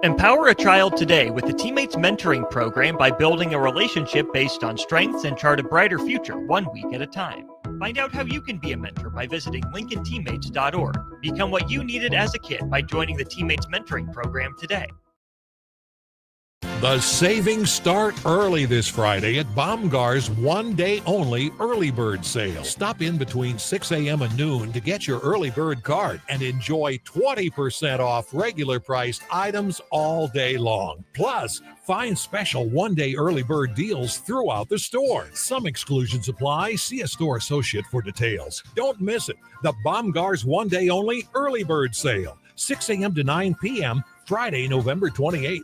Empower a child today with the Teammates Mentoring Program by building a relationship based on strengths and chart a brighter future 1 week at a time. Find out how you can be a mentor by visiting lincolnteammates.org. Become what you needed as a kid by joining the Teammates Mentoring Program today. The savings start early this Friday at Baumgar's one-day-only early bird sale. Stop in between 6 a.m. and noon to get your early bird card and enjoy 20% off regular priced items all day long. Plus, find special one-day early bird deals throughout the store. Some exclusions apply. See a store associate for details. Don't miss it. The Baumgar's one-day-only early bird sale. 6 a.m. to 9 p.m. Friday, November 28th.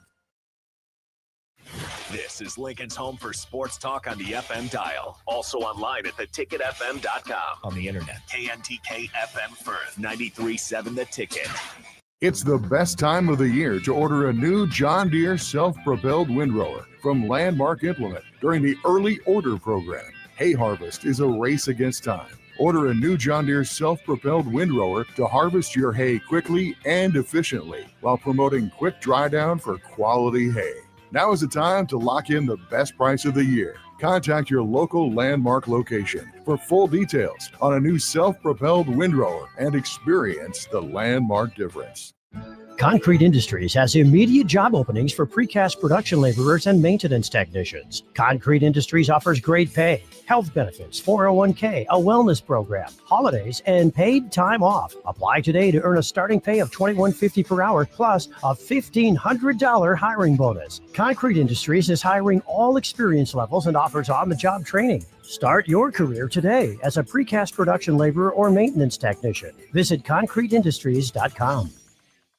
This is Lincoln's home for sports talk on the FM dial. Also online at theticketfm.com. On the internet. KNTK FM Firth, 93.7 The Ticket. It's the best time of the year to order a new John Deere self-propelled windrower from Landmark Implement during the early order program. Hay harvest is a race against time. Order a new John Deere self-propelled windrower to harvest your hay quickly and efficiently while promoting quick dry down for quality hay. Now is the time to lock in the best price of the year. Contact your local Landmark location for full details on a new self-propelled windrower and experience the Landmark difference. Concrete Industries has immediate job openings for precast production laborers and maintenance technicians. Concrete Industries offers great pay, health benefits, 401k, a wellness program, holidays, and paid time off. Apply today to earn a starting pay of $21.50 per hour plus a $1,500 hiring bonus. Concrete Industries is hiring all experience levels and offers on-the-job training. Start your career today as a precast production laborer or maintenance technician. Visit concreteindustries.com.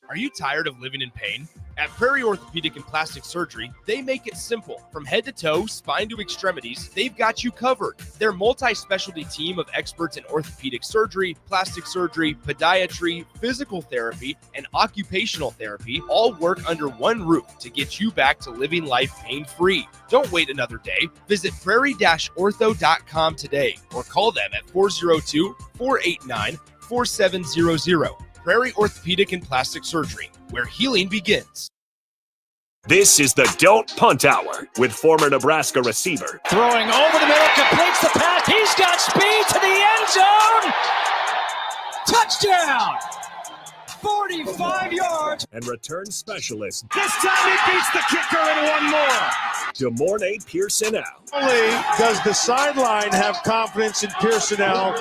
Are you tired of living in pain? At Prairie Orthopedic and Plastic Surgery, they make it simple. From head to toe, spine to extremities, they've got you covered. Their multi-specialty team of experts in orthopedic surgery, plastic surgery, podiatry, physical therapy, and occupational therapy all work under one roof to get you back to living life pain-free. Don't wait another day. Visit prairie-ortho.com today or call them at 402-489-4700. Prairie Orthopedic and Plastic Surgery, where healing begins. This is the Don't Punt Hour with former Nebraska receiver. Throwing over the middle, completes the pass. He's got speed to the end zone. Touchdown! 45 yards. And return specialist. This time he beats the kicker and one more. DeMornay Pierson-El. Only does the sideline have confidence in Pierson-El,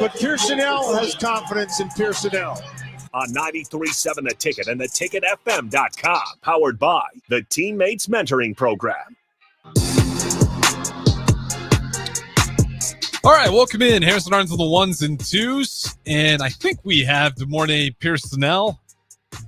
but Pierson-El has confidence in Pierson-El. On 93.7 The Ticket and theticketfm.com. Powered by the Teammates Mentoring Program. All right, welcome in. Harrison Arns on the ones and twos. And I think we have DeMornay Pierson-El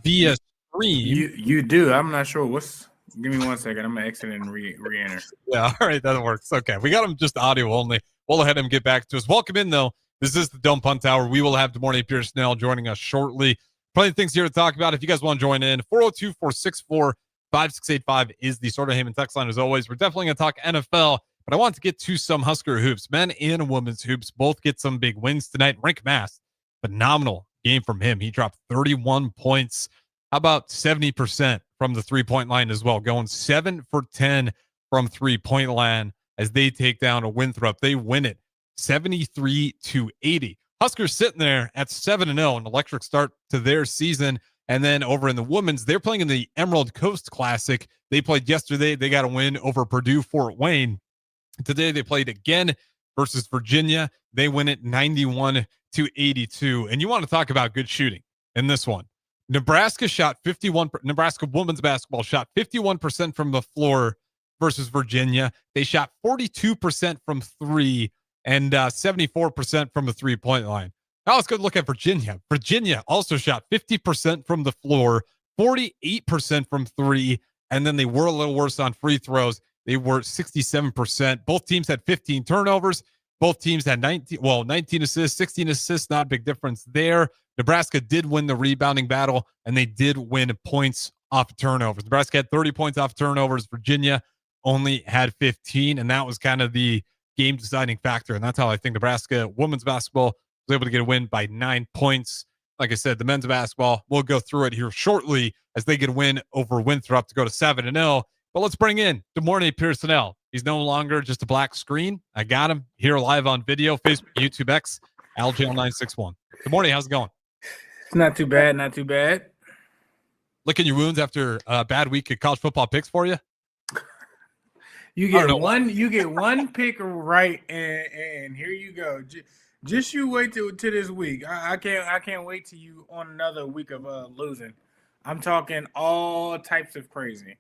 via stream. You do. I'm not sure what's. Give me 1 second. I'm going to exit and re-enter. Yeah, all right, that works. Okay, we got him just audio only. We'll let him get back to us. Welcome in, though. This is the Don't Punt Hour. We will have DeMornay Pierson-El joining us shortly. Plenty of things here to talk about. If you guys want to join in, 402-464-5685 is the Sort of Heyman text line as always. We're definitely going to talk NFL, but I want to get to some Husker hoops. Men and women's hoops both get some big wins tonight. Rick Mast, phenomenal game from him. He dropped 31 points. How about 70% from the three-point line as well, going 7 for 10 from three-point line as they take down a Winthrop. They win it 73-80. Huskers sitting there at 7-0, an electric start to their season. And then over in the women's, they're playing in the Emerald Coast Classic. They played yesterday. They got a win over Purdue Fort Wayne. Today they played again versus Virginia. They win it 91-82. And you want to talk about good shooting in this one. Nebraska women's basketball shot 51% from the floor versus Virginia. They shot 42% from three and 74% from the three-point line. Now let's go look at Virginia. Virginia also shot 50% from the floor, 48% from three, and then they were a little worse on free throws. They were 67%. Both teams had 15 turnovers. Both teams had 19 assists, 16 assists, not a big difference there. Nebraska did win the rebounding battle, and they did win points off turnovers. Nebraska had 30 points off turnovers. Virginia only had 15, and that was kind of the game-deciding factor, and that's how I think Nebraska women's basketball was able to get a win by 9 points. like I said, the men's basketball, we'll go through it here shortly as they get a win over Winthrop to go to 7-0. But let's bring in Pierson-El. He's no longer just a black screen. I got him here live on video, Facebook, YouTube, X, AlJail961. Good morning. How's it going? It's not too bad. Not too bad. Licking your wounds after a bad week of college football picks for you? You get one. You get one pick right, and here you go. Just you wait till this week. I can't wait till you on another week of losing. I'm talking all types of crazy.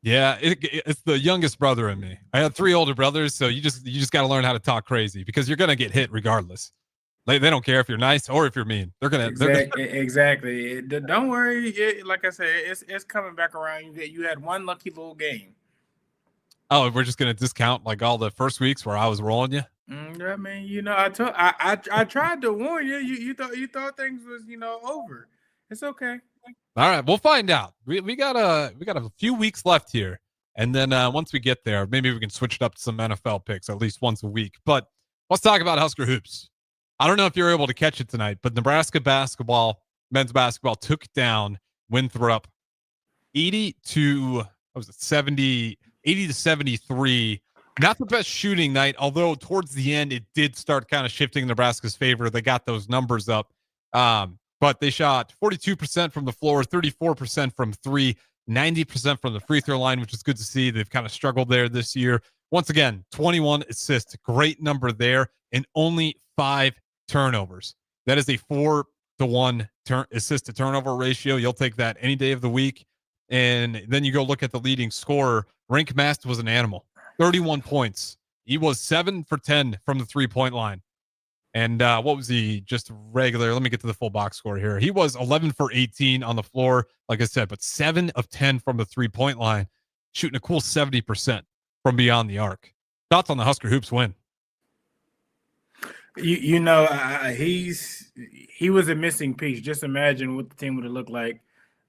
Yeah, it's the youngest brother in me. I have 3 older brothers, so you just got to learn how to talk crazy because you're gonna get hit regardless. They don't care if you're nice or if you're mean. They're gonna exactly. Don't worry. Like I said, it's coming back around. You had one lucky little game. Oh, we're just gonna discount like all the first weeks where I was rolling you. I mean, I tried to warn you. You thought things was over. It's okay. All right, we'll find out. We got a few weeks left here, and then once we get there, maybe we can switch it up to some NFL picks at least once a week. But let's talk about Husker hoops. I don't know if you're able to catch it tonight, but Nebraska men's basketball took down Winthrop 80 to 73. Not the best shooting night, although towards the end it did start kind of shifting Nebraska's favor. They got those numbers up. But they shot 42% from the floor, 34% from 3, 90% from the free throw line, which is good to see. They've kind of struggled there this year. Once again, 21 assists, great number there, and only 5 turnovers. That is a 4-to-1 assist to turnover ratio. You'll take that any day of the week. And then you go look at the leading scorer. Rink Mast was an animal, 31 points. He was 7 for 10 from the 3-point line. And what was he? Just regular. Let me get to the full box score here. He was 11 for 18 on the floor, like I said, but 7 of 10 from the 3-point line, shooting a cool 70% from beyond the arc. Thoughts on the Husker hoops win? He was a missing piece. Just imagine what the team would have looked like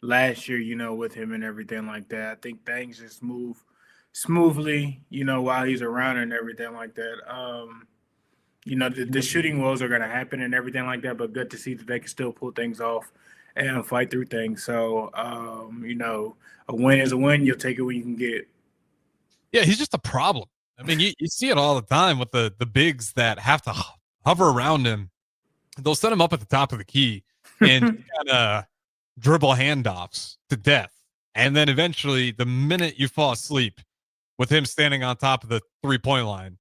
last year, with him and everything like that. I think things just move smoothly, while he's around and everything like that. The shooting woes are going to happen and everything like that, but good to see that they can still pull things off and fight through things. So, a win is a win. You'll take it when you can get it. Yeah, he's just a problem. I mean, you see it all the time with the bigs that have to hover around him. They'll set him up at the top of the key and kind of dribble handoffs to death. And then eventually, the minute you fall asleep with him standing on top of the 3-point line,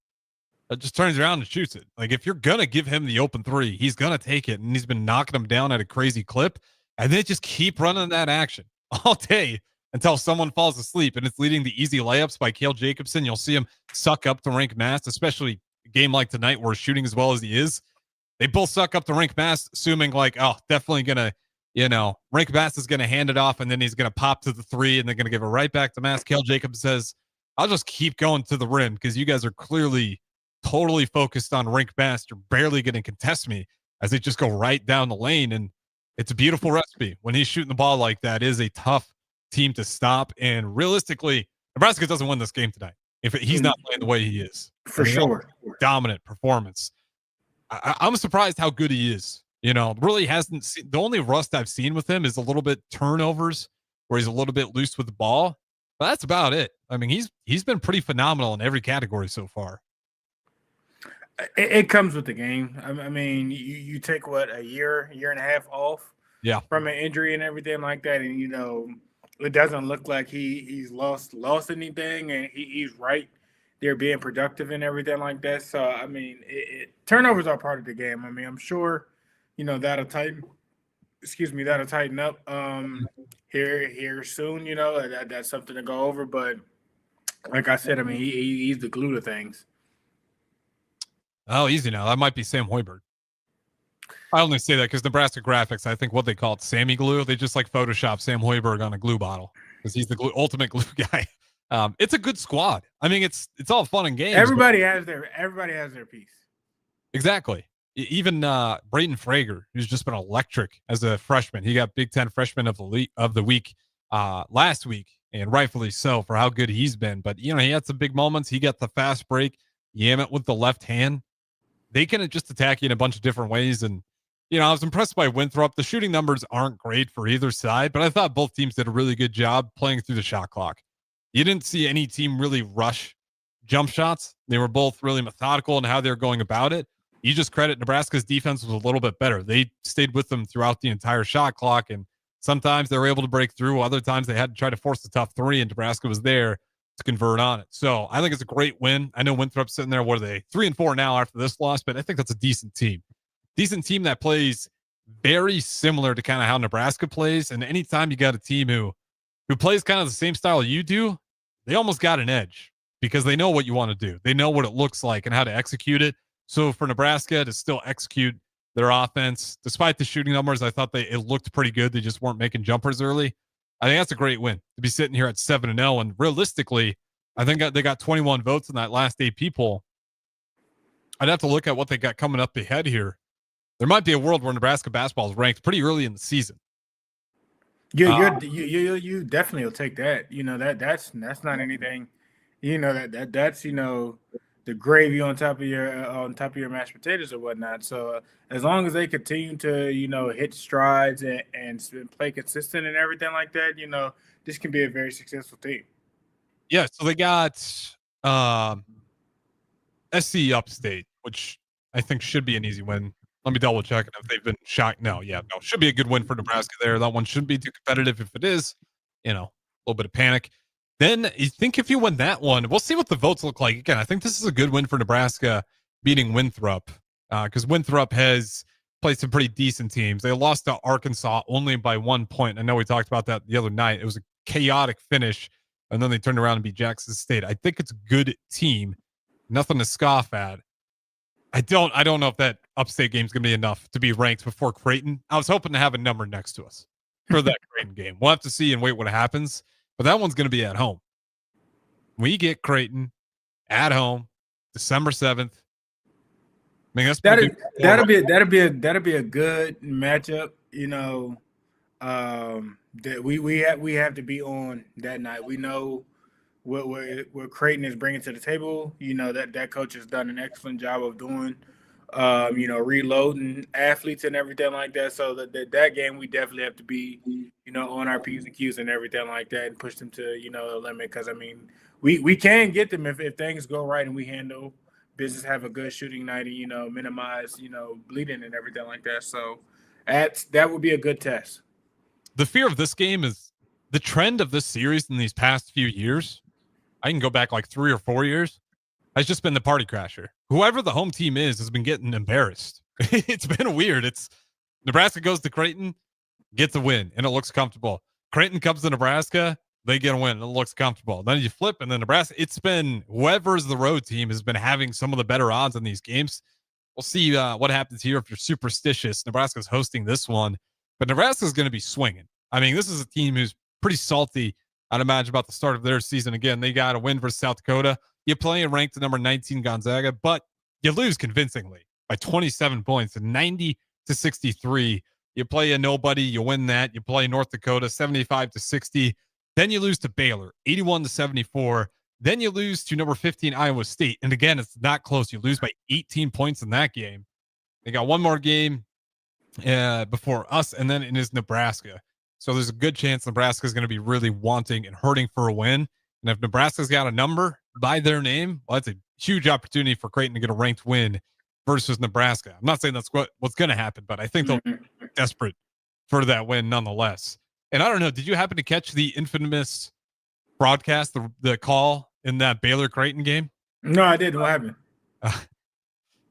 it just turns around and shoots it. Like, if you're going to give him the open 3, he's going to take it. And he's been knocking them down at a crazy clip. And they just keep running that action all day until someone falls asleep. And it's leading the easy layups by Cale Jacobson. You'll see him suck up to Rink Mast, especially a game like tonight where he's shooting as well as he is. They both suck up to Rink Mast, assuming like, oh, definitely going to, Rink Mast is going to hand it off and then he's going to pop to the 3 and they're going to give it right back to Mast. Cale Jacobson says, I'll just keep going to the rim because you guys are clearly totally focused on Rink Mast. You're barely going to contest me as they just go right down the lane. And it's a beautiful recipe. When he's shooting the ball like that, it is a tough team to stop. And realistically, Nebraska doesn't win this game tonight if he's not playing the way he is. For sure. Dominant performance. I'm surprised how good he is. Really hasn't seen, the only rust I've seen with him is a little bit turnovers where he's a little bit loose with the ball. But that's about it. I mean, he's been pretty phenomenal in every category so far. It comes with the game. I mean, you take a year and a half off from an injury and everything like that. And, it doesn't look like he's lost anything and he's right there being productive and everything like that. So, I mean, turnovers are part of the game. I mean, I'm sure, that'll tighten up here soon, that's something to go over. But like I said, I mean, he's the glue to things. Oh, easy now. That might be Sam Hoiberg. I only say that because Nebraska graphics, I think what they call it, Sammy glue. They just like Photoshop Sam Hoiberg on a glue bottle because he's the ultimate glue guy. It's a good squad. I mean, it's all fun and games. Everybody has their piece. Exactly. Even Brayden Frager, who's just been electric as a freshman. He got Big Ten Freshman of the Week last week, and rightfully so for how good he's been. But he had some big moments. He got the fast break, yam it with the left hand. They can just attack you in a bunch of different ways, and I was impressed by Winthrop. The shooting numbers aren't great for either side, but I thought both teams did a really good job playing through the shot clock. You didn't see any team really rush jump shots. They were both really methodical in how they're going about it. You just credit Nebraska's defense was a little bit better. They stayed with them throughout the entire shot clock, and sometimes they were able to break through. Other times they had to try to force the tough three, and Nebraska was there to convert on it. So I think it's a great win. I know Winthrop's sitting there. What are they? 3-4 now after this loss, but I think that's a decent team. Decent team that plays very similar to kind of how Nebraska plays. And anytime you got a team who plays kind of the same style you do, they almost got an edge because they know what you want to do. They know what it looks like and how to execute it. So for Nebraska to still execute their offense, despite the shooting numbers, I thought it looked pretty good. They just weren't making jumpers early. I think that's a great win to be sitting here at 7-0. And realistically, I think they got 21 votes in that last AP poll. I'd have to look at what they got coming up ahead here. There might be a world where Nebraska basketball is ranked pretty early in the season. Yeah, you definitely will take that. That's not anything. That's the gravy on top of your mashed potatoes or whatnot. So as long as they continue to hit strides and play consistent and everything like that, this can be a very successful team. Yeah, so they got SC Upstate, which I think should be an easy win. Let me double check if they've been shocked. No, should be a good win for Nebraska there. That one shouldn't be too competitive. If it is, a little bit of panic. Then you think if you win that one, we'll see what the votes look like. Again, I think this is a good win for Nebraska beating Winthrop because Winthrop has played some pretty decent teams. They lost to Arkansas only by 1 point. I know we talked about that the other night. It was a chaotic finish, and then they turned around and beat Jackson State. I think it's a good team. Nothing to scoff at. I don't know if that Upstate game is going to be enough to be ranked before Creighton. I was hoping to have a number next to us for that Creighton game. We'll have to see and wait what happens. But that one's going to be at home. We get Creighton at home, December 7th. I mean, that'll be a good matchup. That we have to be on that night. We know what Creighton is bringing to the table. That coach has done an excellent job of doing, reloading athletes and everything like that. So that game we definitely have to be, on our P's and Q's and everything like that, and push them to a limit. Because we can get them if things go right and we handle business, have a good shooting night, and minimize bleeding and everything like that. So that would be a good test. The fear of this game is the trend of this series in these past few years. I can go back like 3 or 4 years. Has just been the party crasher. Whoever the home team has been getting embarrassed. It's been weird. It's Nebraska goes to Creighton, gets a win, and it looks comfortable. Creighton comes to Nebraska, they get a win, and it looks comfortable. Then you flip, and then Nebraska, it's been whoever's the road team has been having some of the better odds in these games. We'll see what happens here if you're superstitious. Nebraska's hosting this one, but Nebraska's going to be swinging. I mean, this is a team who's pretty salty, I'd imagine, about the start of their season. Again, they got a win versus South Dakota. You play and ranked number 19 Gonzaga, but you lose convincingly by 27 points and 90-63. You play a nobody, you win that. You play North Dakota 75-60. Then you lose to Baylor 81-74. Then you lose to number 15 Iowa State. And again, it's not close. You lose by 18 points in that game. They got one more game before us, and then it is Nebraska. So there's a good chance Nebraska is going to be really wanting and hurting for a win. And if Nebraska's got a number by their name, well, that's a huge opportunity for Creighton to get a ranked win versus Nebraska. I'm not saying that's what's going to happen, but I think they'll be desperate for that win nonetheless. And I don't know, did you happen to catch the infamous broadcast, the call in that Baylor Creighton game? No, I didn't. What happened?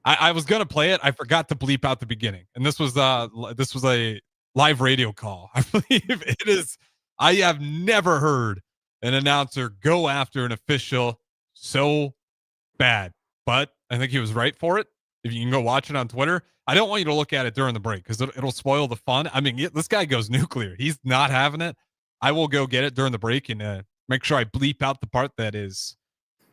I was going to play it. I forgot to bleep out the beginning. And this was a live radio call. I believe it is. I have never heard an announcer go after an official so bad, but I think he was right for it. If you can go watch it on Twitter, I don't want you to look at it during the break because it'll spoil the fun. I mean, this guy goes nuclear. He's not having it. I will go get it during the break and make sure I bleep out the part that is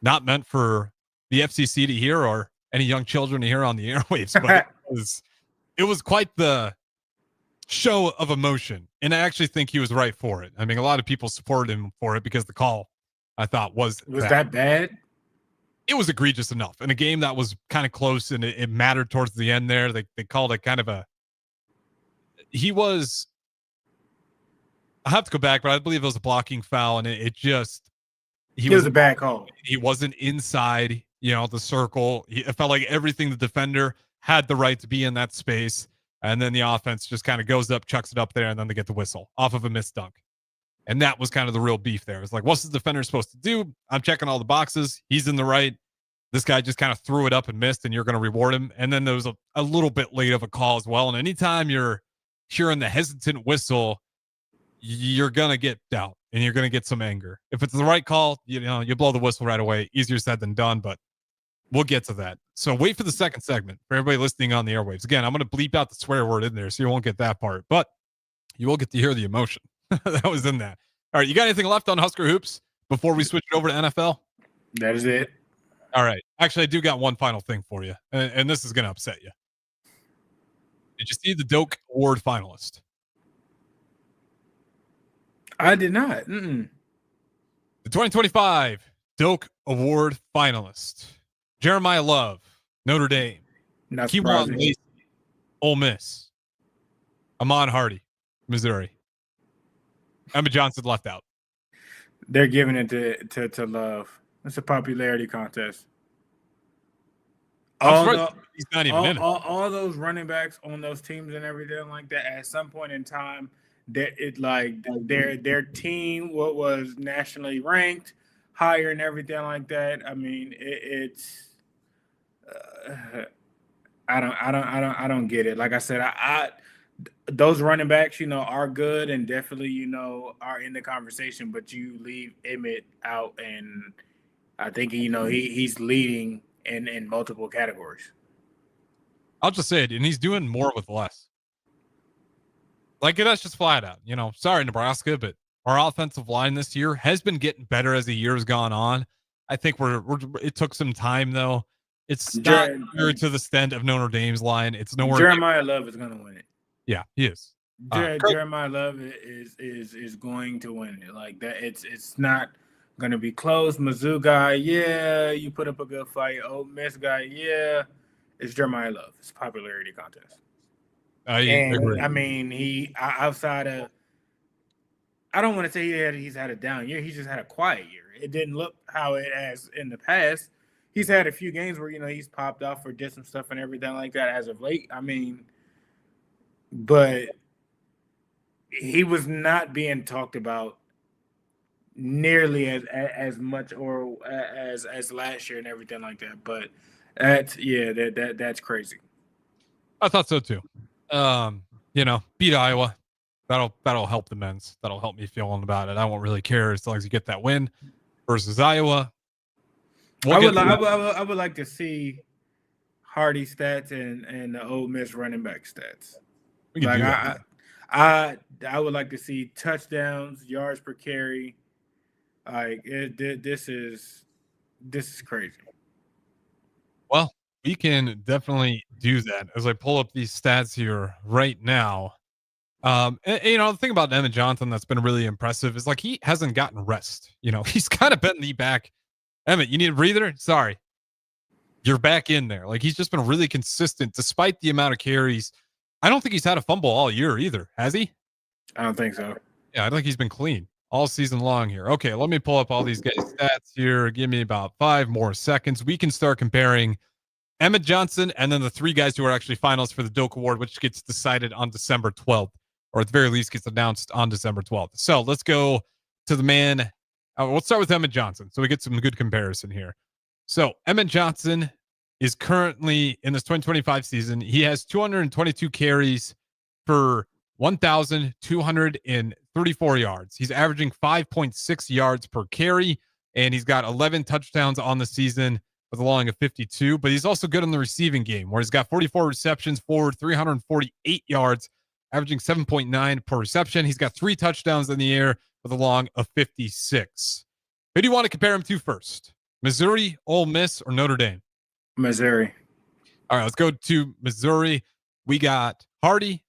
not meant for the FCC to hear or any young children to hear on the airwaves. But it was quite the show of emotion, and I actually think he was right for it. I mean, a lot of people supported him for it because the call, I thought, was that bad? It was egregious enough in a game that was kind of close, and it mattered towards the end there. They called it kind of a he was. I have to go back, but I believe it was a blocking foul, and it just he was a bad call. He wasn't inside, the circle. It felt like everything the defender had the right to be in that space, and then the offense just kind of goes up, chucks it up there, and then they get the whistle off of a missed dunk. And that was kind of the real beef there. It's like, what's the defender supposed to do? I'm checking all the boxes. He's in the right. This guy just kind of threw it up and missed, and you're going to reward him. And then there was a little bit late of a call as well. And anytime you're hearing the hesitant whistle, you're going to get doubt and you're going to get some anger. If it's the right call, you blow the whistle right away. Easier said than done, but we'll get to that. So wait for the second segment for everybody listening on the airwaves. Again, I'm going to bleep out the swear word in there so you won't get that part, but you will get to hear the emotion that was in that. All right. You got anything left on Husker Hoops before we switch it over to NFL? That is it. All right. Actually, I do got one final thing for you, and this is going to upset you. Did you see the Doak Award finalist? I did not. Mm-mm. The 2025 Doak Award finalist: Jeremiah Love, Notre Dame; Kewan Lacey, Ole Miss; Amon Hardy, Missouri. Emma Johnson left out. They're giving it to Love. It's a popularity contest. He's not even in it. All those running backs on those teams and everything like that, at some point in time, their team was nationally ranked higher and everything like that. I mean, it's I don't get it. Like I said, I those running backs, are good and definitely, are in the conversation, but you leave Emmett out, and I think, he's leading in multiple categories. I'll just say it, and he's doing more with less. Like, that's just flat out. Sorry, Nebraska, but our offensive line this year has been getting better as the year's gone on. I think it took some time, though. It's not to the extent of Notre Dame's line. It's nowhere. Jeremiah Love is going to win it. Yeah, he is. Jeremiah Love is going to win it. Like that, it's not going to be close. Mizzou guy, yeah, you put up a good fight. Ole Miss guy, yeah, it's Jeremiah Love. It's a popularity contest. I agree. I mean, he outside of, I don't want to say he's had a down year. He's just had a quiet year. It didn't look how it has in the past. He's had a few games where he's popped off or did some stuff and everything like that as of late. I mean, but he was not being talked about nearly as much or as last year and everything like that. But that's crazy. I thought so too. Beat Iowa. That'll help the men's. That'll help me feeling about it. I won't really care as long as you get that win versus Iowa. I would like to see Hardy stats and the Ole Miss running back stats. Like I would like to see touchdowns, yards per carry. Like this is crazy. Well, we can definitely do that as I pull up these stats here right now. The thing about Emmett Johnson that's been really impressive is like he hasn't gotten rest. He's kind of bent the back. Emmett, you need a breather? Sorry. You're back in there. Like he's just been really consistent despite the amount of carries. I don't think he's had a fumble all year either. Has he? I don't think so. Yeah, I think he's been clean all season long here. Okay, let me pull up all these guys' stats here. Give me about 5 more seconds. We can start comparing Emmett Johnson and then the 3 guys who are actually finalists for the Doak Award, which gets decided on December 12th, or at the very least gets announced on December 12th. So let's go to the man. We'll start with Emmett Johnson so we get some good comparison here. So Emmett Johnson is currently in this 2025 season. He has 222 carries for 1,234 yards. He's averaging 5.6 yards per carry, and he's got 11 touchdowns on the season with a long of 52. But he's also good in the receiving game, where he's got 44 receptions for 348 yards, averaging 7.9 per reception. He's got 3 touchdowns in the air with a long of 56. Who do you want to compare him to first? Missouri, Ole Miss, or Notre Dame? Missouri. All right, let's go to Missouri. We got Hardy.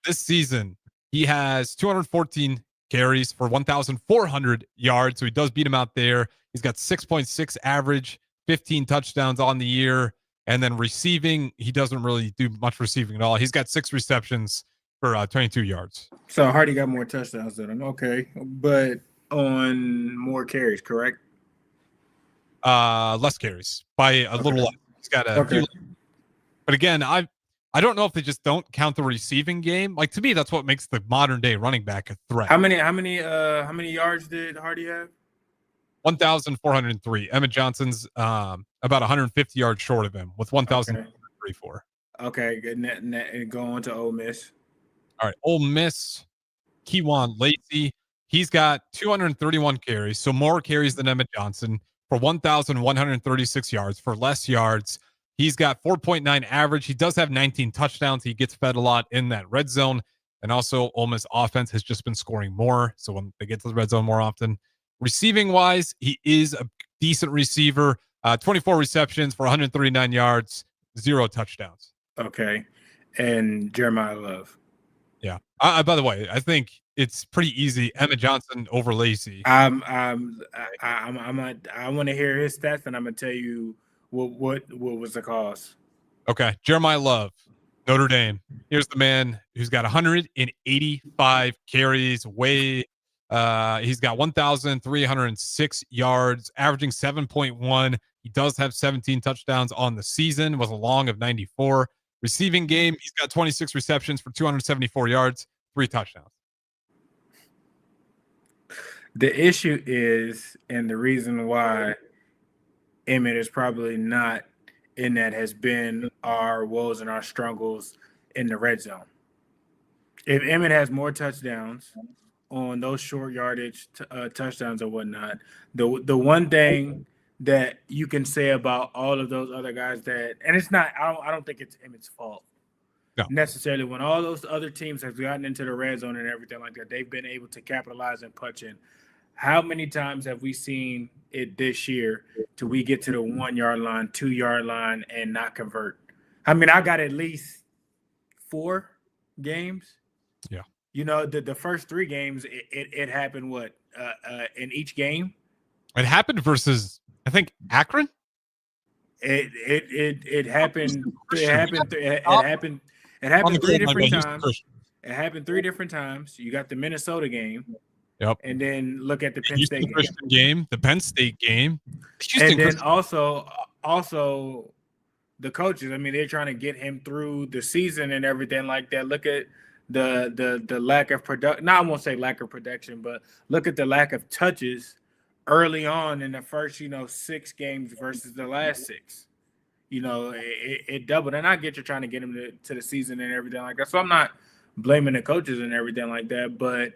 This season, he has 214 carries for 1,400 yards, so he does beat him out there. He's got 6.6 average, 15 touchdowns on the year, and then receiving, he doesn't really do much receiving at all. He's got 6 receptions for 22 yards. So Hardy got more touchdowns than him. Okay, but on more carries, correct? Less carries by a little less. He's got a few. But again, I don't know if they just don't count the receiving game. Like, to me, that's what makes the modern day running back a threat. How many yards did Hardy have? 1,403. Emmett Johnson's about 150 yards short of him with 1,034. Okay, good. And go on to Ole Miss. All right, Ole Miss, Keywan Lacey. He's got 231 carries, so more carries than Emmett Johnson for 1,136 yards. For less yards, he's got 4.9 average. He does have 19 touchdowns. He gets fed a lot in that red zone. And also, Ole Miss offense has just been scoring more. So when they get to the red zone more often, receiving-wise, he is a decent receiver. 24 receptions for 139 yards, 0 touchdowns. Okay. And Jeremiah Love. Yeah. By the way, I think it's pretty easy. Emmett Johnson over Lacey. I want to hear his stats, and I'm gonna tell you what was the cause. Okay, Jeremiah Love, Notre Dame. Here's the man who's got 185 carries. He's got 1,306 yards, averaging 7.1. He does have 17 touchdowns on the season, with a long of 94. Receiving game, he's got 26 receptions for 274 yards, 3 touchdowns. The issue is, and the reason why Emmett is probably not in that, has been our woes and our struggles in the red zone. If Emmett has more touchdowns on those short yardage touchdowns or whatnot, the one thing that you can say about all of those other guys that, and it's not, I don't think it's Emmett's fault necessarily. When all those other teams have gotten into the red zone and everything like that, they've been able to capitalize and punch in. How many times have we seen it this year till we get to the 1 yard line, 2 yard line, and not convert? I mean, I got at least 4 games. Yeah. You know, the first 3 games, it happened in each game? It happened versus, I think, Akron. It happened. It happened 3 different times. It happened 3 different times. You got the Minnesota game. Yep. And then look at the Penn Houston State Christian game, the Penn State game. And then also the coaches. I mean, they're trying to get him through the season and everything like that. Look at the lack of production. No, I won't say lack of production, but look at the lack of touches early on in the first, 6 games versus the last 6. It doubled. And I get you're trying to get him to the season and everything like that. So I'm not blaming the coaches and everything like that, but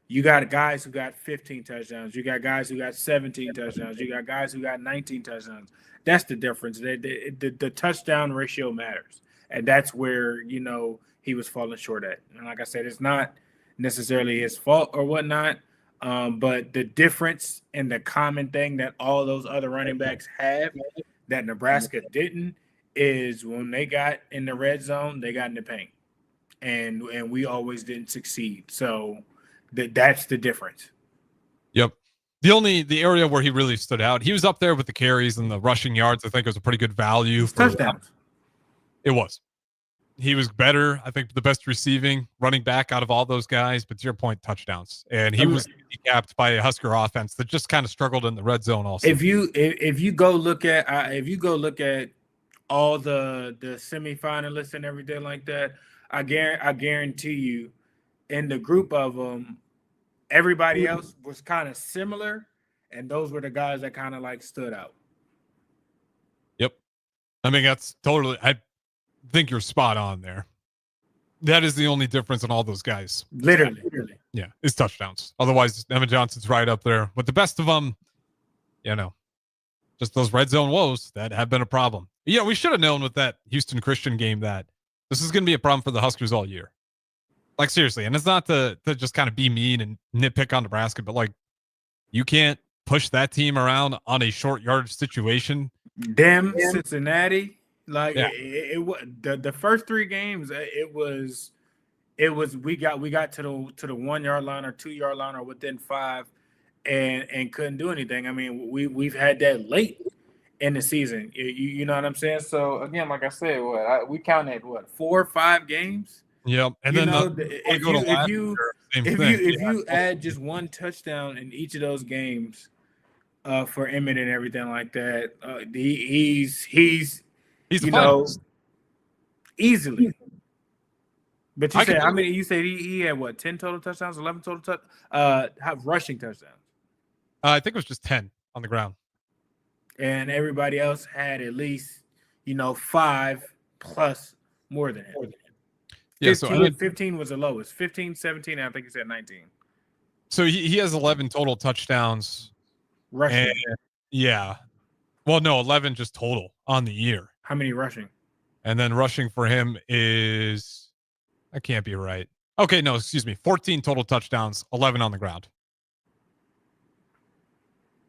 you got guys who got 15 touchdowns. You got guys who got 17 touchdowns. You got guys who got 19 touchdowns. That's the difference. The touchdown ratio matters. And that's where, he was falling short at. And like I said, it's not necessarily his fault or whatnot. But the difference and the common thing that all those other running backs have that Nebraska didn't is when they got in the red zone, they got in the paint. And we always didn't succeed. So that's the difference. Yep. The area where he really stood out, he was up there with the carries and the rushing yards. I think it was a pretty good value for touchdowns. It was. He was better, I think, the best receiving running back out of all those guys. But to your point, touchdowns, and he was handicapped by a Husker offense that just kind of struggled in the red zone. Also, if you go look at all the semifinalists and everything like that, I guarantee you, in the group of them, everybody else was kind of similar, and those were the guys that kind of like stood out. Yep, I mean that's totally. I think you're spot on there. That is the only difference in all those guys. Literally. Yeah, is touchdowns. Otherwise, Emmett Johnson's right up there. But the best of them, just those red zone woes that have been a problem. Yeah, we should have known with that Houston Christian game that this is going to be a problem for the Huskers all year. Like, seriously. And it's not to just kind of be mean and nitpick on Nebraska, but, like, you can't push that team around on a short yardage situation. Damn Cincinnati. Like, the first 3 games, it was we got to the 1 yard line or 2 yard line or within 5 and couldn't do anything. I mean, we've had that late in the season. You know what I'm saying? So again, like I said, we counted 4 or 5 games Yep. And You then know, if you add just one touchdown in each of those games for Emmett and everything like that, he's you know, easily. But you said how many? You said he had what? 10 total touchdowns, 11 total rushing touchdowns. I think it was just 10 on the ground. And everybody else had at least 5 plus more than him. Yeah, 15 was the lowest. 15, 17, I think he said 19. So he has 11 total touchdowns. Rushing. Yeah. Well, no, 11 just total on the year. How many rushing? And then rushing for him is, that can't be right. Okay, no, excuse me. 14 total touchdowns, 11 on the ground.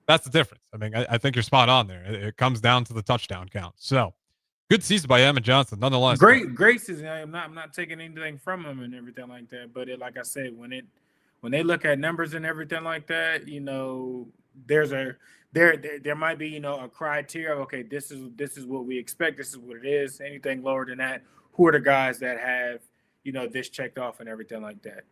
That's the difference. I mean, I think you're spot on there. It comes down to the touchdown count. So good season by Emmett Johnson, nonetheless. Great season. I'm not taking anything from him and everything like that. But like I said, when they look at numbers and everything like that, there might be a criteria of, okay, this is what we expect. This is what it is. Anything lower than that, who are the guys that have this checked off and everything like that?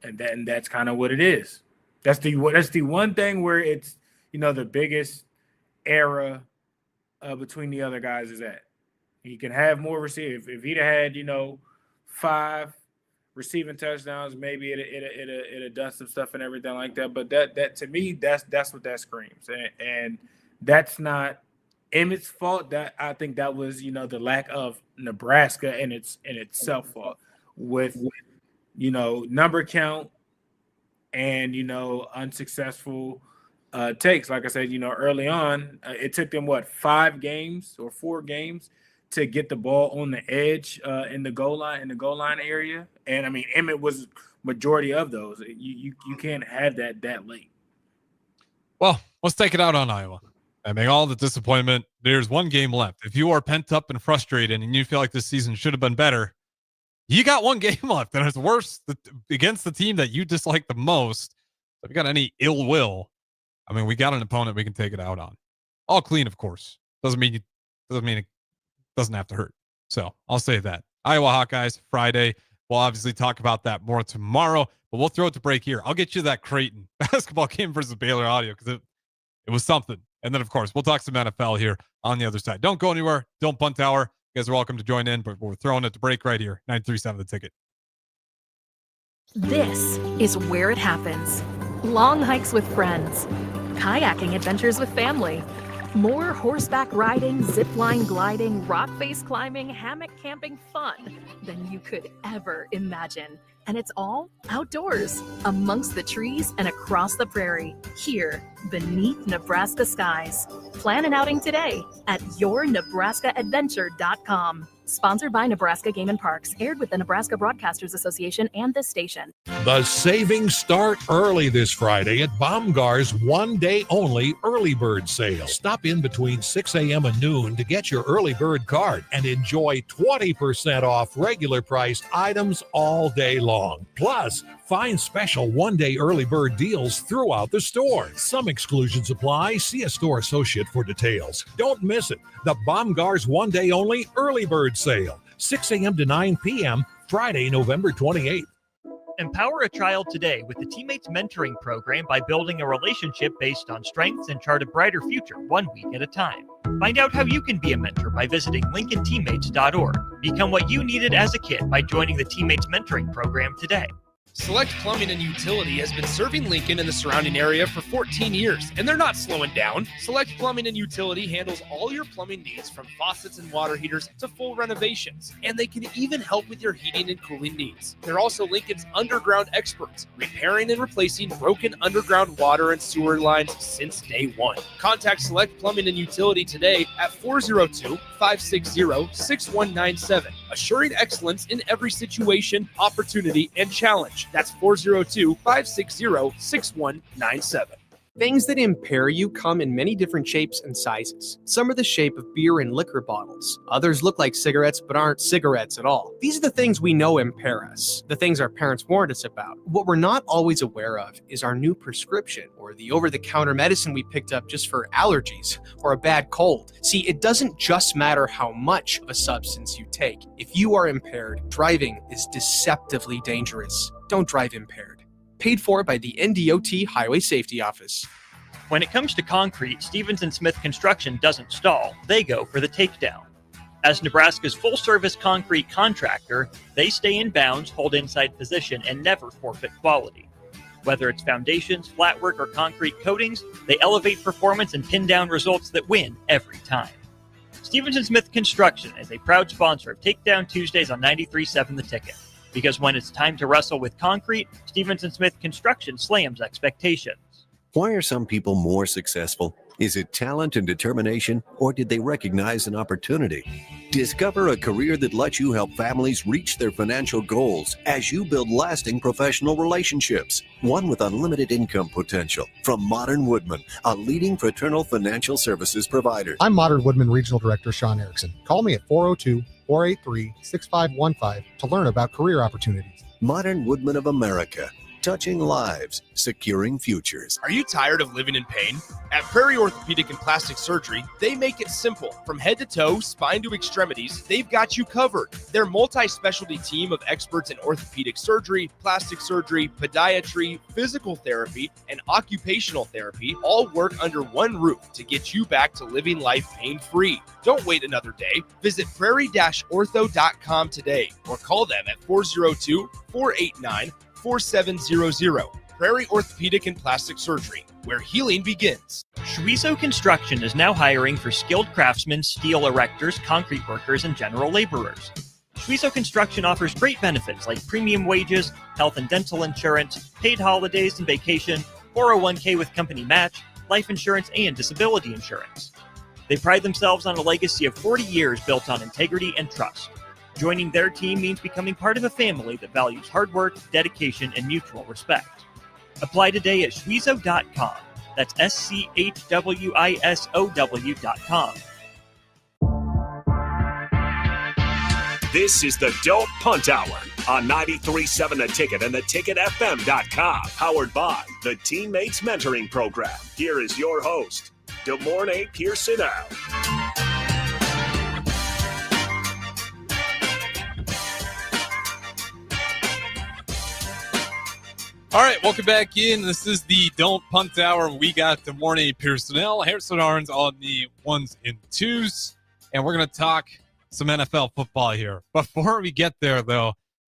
And that's kind of what it is. That's the one thing where it's the biggest error between the other guys is that he can have more receiving. If he'd had 5 receiving touchdowns, maybe it'd done some stuff and everything like that. But that to me, that's what that screams, and that's not Emmett's fault. That I think that was the lack of Nebraska and itself fault with number count and unsuccessful takes. Like I said, early on, it took them 5 games or 4 games to get the ball on the edge in the goal line area. And I mean, Emmett was majority of those. You can't have that late. Well, let's take it out on Iowa. I mean, all the disappointment. There's one game left. If you are pent up and frustrated and you feel like this season should have been better, you got one game left, and it's worse against the team that you dislike the most. So if you got any ill will, I mean, we got an opponent we can take it out on. All clean, of course. Doesn't mean it doesn't have to hurt. So I'll say that. Iowa Hawkeyes, Friday. We'll obviously talk about that more tomorrow, but we'll throw it to break here. I'll get you that Creighton basketball game versus Baylor audio because it was something. And then, of course, we'll talk some NFL here on the other side. Don't go anywhere. Don't punt hour. You guys are welcome to join in, but we're throwing it to break right here. 937 The Ticket. This is where it happens. Long hikes with friends, kayaking adventures with family, more horseback riding, zipline gliding, rock face climbing, hammock camping fun than you could ever imagine. And it's all outdoors, amongst the trees and across the prairie, here beneath Nebraska skies. Plan an outing today at yournebraskaadventure.com. Sponsored by Nebraska Game and Parks, aired with the Nebraska Broadcasters Association and this station. The savings start early this Friday at Baumgar's one-day-only early bird sale. Stop in between 6 a.m. and noon to get your early bird card and enjoy 20% off regular priced items all day long. Plus, find special one-day early bird deals throughout the store. Some exclusions apply. See a store associate for details. Don't miss it. The Baumgar's one-day-only early bird sale, 6 a.m. to 9 p.m., Friday, November 28th. Empower a child today with the Teammates Mentoring Program by building a relationship based on strengths and chart a brighter future one week at a time. Find out how you can be a mentor by visiting LincolnTeammates.org. Become what you needed as a kid by joining the Teammates Mentoring Program today. Select Plumbing and Utility has been serving Lincoln and the surrounding area for 14 years, and they're not slowing down. Select Plumbing and Utility handles all your plumbing needs, from faucets and water heaters to full renovations, and they can even help with your heating and cooling needs. They're also Lincoln's underground experts, repairing and replacing broken underground water and sewer lines since day one. Contact Select Plumbing and Utility today at 402-560-6197, assuring excellence in every situation, opportunity, and challenge. That's 402-560-6197. Things that impair you come in many different shapes and sizes. Some are the shape of beer and liquor bottles. Others look like cigarettes but aren't cigarettes at all. These are the things we know impair us, the things our parents warned us about. What we're not always aware of is our new prescription or the over-the-counter medicine we picked up just for allergies or a bad cold. See, it doesn't just matter how much of a substance you take. If you are impaired, driving is deceptively dangerous. Don't drive impaired. Paid for by the NDOT Highway Safety Office. When it comes to concrete, Stevens & Smith Construction doesn't stall. They go for the takedown. As Nebraska's full-service concrete contractor, they stay in bounds, hold inside position, and never forfeit quality. Whether it's foundations, flatwork, or concrete coatings, they elevate performance and pin down results that win every time. Stevens & Smith Construction is a proud sponsor of Takedown Tuesdays on 93.7 The Ticket. Because when it's time to wrestle with concrete, Stevens & Smith Construction slams expectations. Why are some people more successful? Is it talent and determination, or did they recognize an opportunity? Discover a career that lets you help families reach their financial goals as you build lasting professional relationships, one with unlimited income potential. From Modern Woodman, a leading fraternal financial services provider. I'm Modern Woodman Regional Director Sean Erickson. Call me at 402-483-6515 to learn about career opportunities. Modern Woodman of America. Touching lives, securing futures. Are you tired of living in pain? At Prairie Orthopedic and Plastic Surgery, they make it simple. From head to toe, spine to extremities, they've got you covered. Their multi-specialty team of experts in orthopedic surgery, plastic surgery, podiatry, physical therapy, and occupational therapy all work under one roof to get you back to living life pain-free. Don't wait another day. Visit prairie-ortho.com today or call them at 402-489-4700. Prairie Orthopedic and Plastic Surgery, where healing begins. Schweizo Construction is now hiring for skilled craftsmen, steel erectors, concrete workers, and general laborers. Schweizo Construction offers great benefits like premium wages, health and dental insurance, paid holidays and vacation, 401k with company match, life insurance, and disability insurance. They pride themselves on a legacy of 40 years built on integrity and trust. Joining their team means becoming part of a family that values hard work, dedication, and mutual respect. Apply today at schweizo.com. That's schwisow.com. This is the Don't Punt Hour on 93.7 The Ticket and theticketfm.com. Powered by the Teammates Mentoring Program. Here is your host, DeMornay Pierson-El. All right, welcome back in. This is the Don't Punt Hour. We got DeMornay Pierson-El, Harrison Arns on the ones and twos, and we're going to talk some NFL football here. Before we get there, though,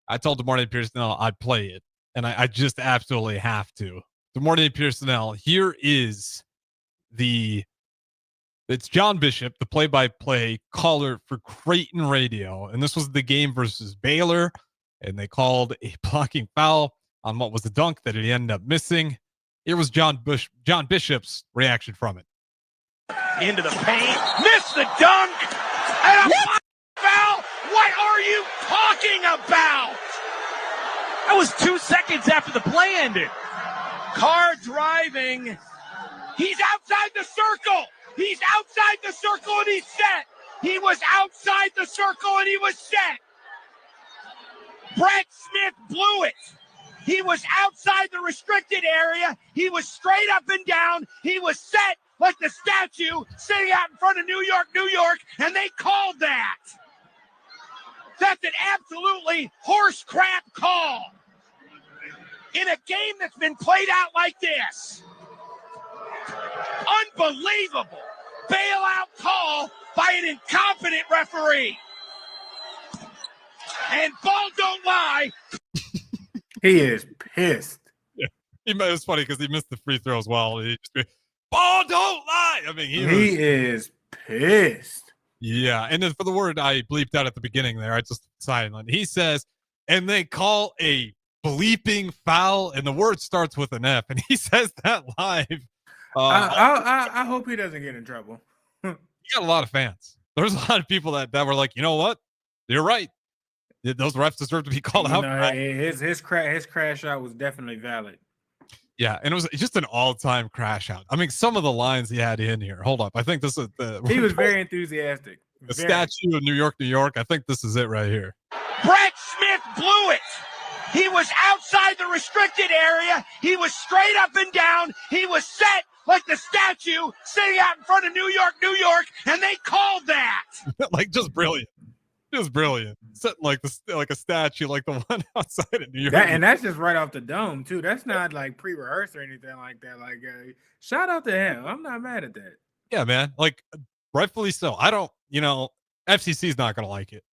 I told DeMornay Pierson-El I'd play it, and I just absolutely have to. DeMornay Pierson-El, here is it's John Bishop, the play-by-play caller for Creighton Radio, and this was the game versus Baylor, and they called a blocking foul on what was the dunk that he ended up missing. Here was John Bishop's reaction from it. Into the paint, missed the dunk, and a foul. What are you talking about? That was 2 seconds after the play ended. Carr driving. He's outside the circle. He's outside the circle and he's set. He was outside the circle and he was set. Brett Smith blew it. He was outside the restricted area. He was straight up and down. He was set like the statue sitting out in front of New York, and they called that. That's an absolutely horse crap call in a game that's been played out like this. Unbelievable bailout call by an incompetent referee. And ball don't lie. He is pissed. Yeah. It was funny because he missed the free throw as well. He just, ball don't lie. I mean, he is pissed. Yeah. And then for the word I bleeped out at the beginning there, I just silent. He says, and they call a bleeping foul, and the word starts with an F, and he says that live. I hope he doesn't get in trouble. He got a lot of fans. There's a lot of people that were like, you know what? You're right. Those refs deserve to be called out. His crash out was definitely valid. Yeah, and it was just an all-time crash out. I mean, some of the lines he had in here. Hold up. I think this is He was very enthusiastic. The statue of New York, New York. I think this is it right here. Brett Smith blew it. He was outside the restricted area. He was straight up and down. He was set like the statue sitting out in front of New York, New York, and they called that. Like, just brilliant. Just brilliant. Sitting like a statue, like the one outside of New York. And that's just right off the dome, too. That's not like pre-rehearsed or anything like that. Like, shout out to him. I'm not mad at that. Yeah, man. Like, rightfully so. I don't, FCC's not going to like it.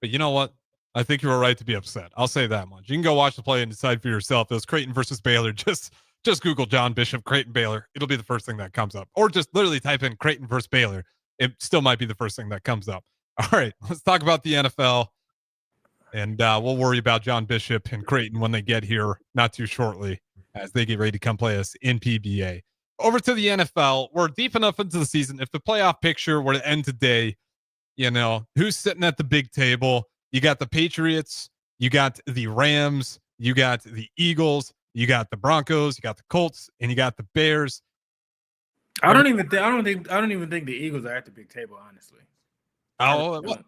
But you know what? I think you were right to be upset. I'll say that much. You can go watch the play and decide for yourself. It was Creighton versus Baylor. Just Google John Bishop, Creighton, Baylor. It'll be the first thing that comes up. Or just literally type in Creighton versus Baylor. It still might be the first thing that comes up. All right, let's talk about the NFL. And we'll worry about John Bishop and Creighton when they get here not too shortly as they get ready to come play us in PBA. Over to the NFL. We're deep enough into the season. If the playoff picture were to end today, who's sitting at the big table? You got the Patriots, you got the Rams, you got the Eagles, you got the Broncos, you got the Colts, and you got the Bears. I don't even think the Eagles are at the big table, honestly. Oh, well,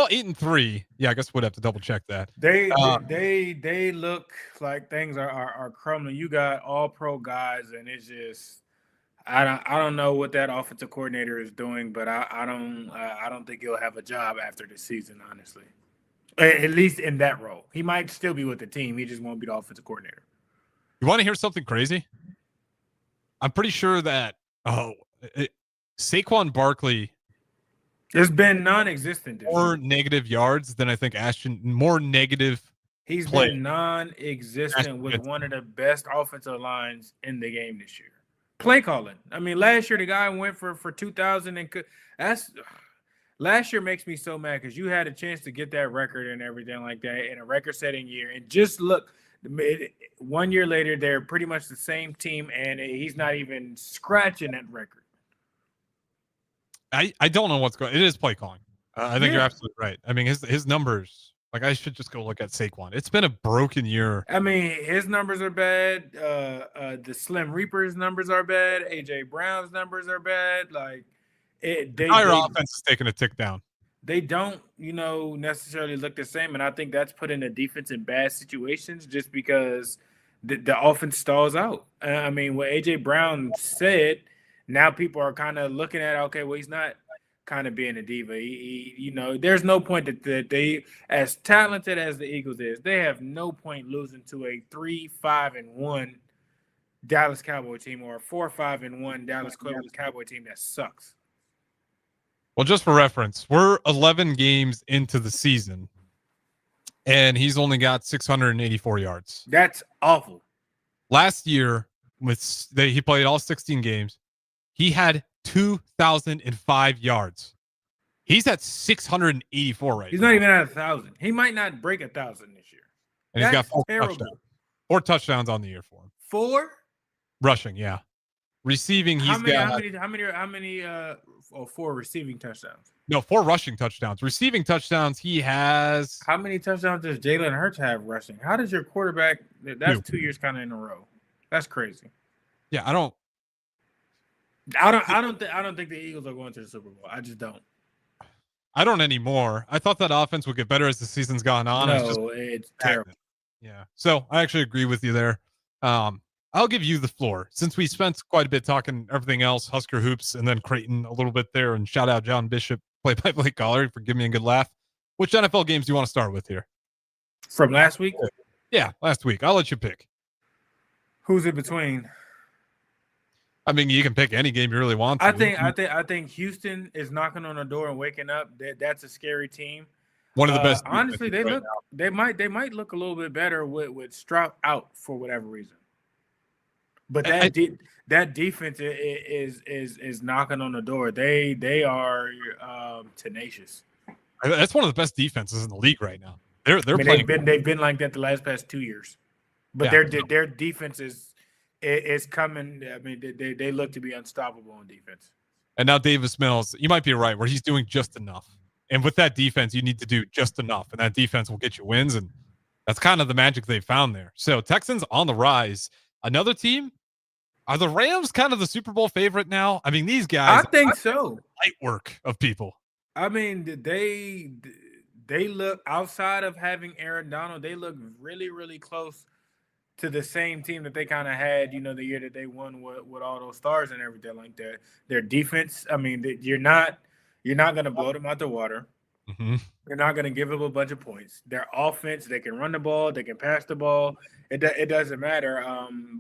8-3. Yeah, I guess we'd have to double check that. They look like things are crumbling. You got all pro guys, and it's just I don't know what that offensive coordinator is doing, but I don't think he'll have a job after the season, honestly. At least in that role, he might still be with the team. He just won't be the offensive coordinator. You want to hear something crazy? I'm pretty sure that Saquon Barkley. It's been non-existent. More negative yards than I think Ashton. More negative. He's been non-existent with one of the best offensive lines in the game this year. Play calling. I mean, last year the guy went for 2,000 and last year makes me so mad because you had a chance to get that record and everything like that in a record-setting year, and just look. 1 year later, they're pretty much the same team, and he's not even scratching that record. I don't know what's going on. It is play calling. I think you're absolutely right. I mean, his numbers, like I should just go look at Saquon. It's been a broken year. I mean, his numbers are bad. The Slim Reaper's numbers are bad. A.J. Brown's numbers are bad. Like, our offense is taking a tick down. They don't, necessarily look the same. And I think that's putting the defense in bad situations just because the offense stalls out. I mean, what A.J. Brown said, now people are kind of looking at, okay, well, he's not kind of being a diva. There's no point that they, as talented as the Eagles is, they have no point losing to a 3-5-1 Dallas Cowboy team or a 4-5-1 Dallas Cowboy team that sucks. Well, just for reference, we're 11 games into the season, and he's only got 684 yards. That's awful. Last year, he played all 16 games. He had 2,005 yards. He's at 684 right now. He's not even at 1,000. He might not break 1,000 this year. And he's got 4 touchdowns. 4 touchdowns on the year for him. 4? Rushing, yeah. Receiving, how many 4 receiving touchdowns? No, 4 rushing touchdowns. Receiving touchdowns, he has. How many touchdowns does Jalen Hurts have rushing? How does your quarterback? That's 2 years kind of in a row. That's crazy. Yeah, I don't think the Eagles are going to the Super Bowl. I just don't. I don't anymore. I thought that offense would get better as the season's gone on. No, it's terrible. Yeah. So I actually agree with you there. I'll give you the floor since we spent quite a bit talking everything else, Husker hoops, and then Creighton a little bit there. And shout out John Bishop, play-by-play caller, for giving me a good laugh. Which NFL games do you want to start with here? From last week? Yeah, last week. I'll let you pick. Who's in between? I mean, you can pick any game you really want to. I think Houston is knocking on the door and waking up. That's a scary team. One of the best. Honestly, they might look a little bit better with Stroud out for whatever reason. But that defense is knocking on the door. They are tenacious. That's one of the best defenses in the league right now. They're playing. They've been like that the past 2 years. But their defense is coming. I mean, they look to be unstoppable on defense. And now Davis Mills, you might be right, where he's doing just enough. And with that defense, you need to do just enough, and that defense will get you wins. And that's kind of the magic they found there. So Texans on the rise. Another team Are the Rams kind of the Super Bowl favorite now? I mean, these guys. I think so. Light work of people. I mean, they look, outside of having Aaron Donald, they look really, really close to the same team that they kind of had, the year that they won with all those stars and everything like that. Their defense, I mean, you're not going to blow them out the water. Mm-hmm. You're not going to give up a bunch of points. Their offense, they can run the ball, they can pass the ball. It doesn't matter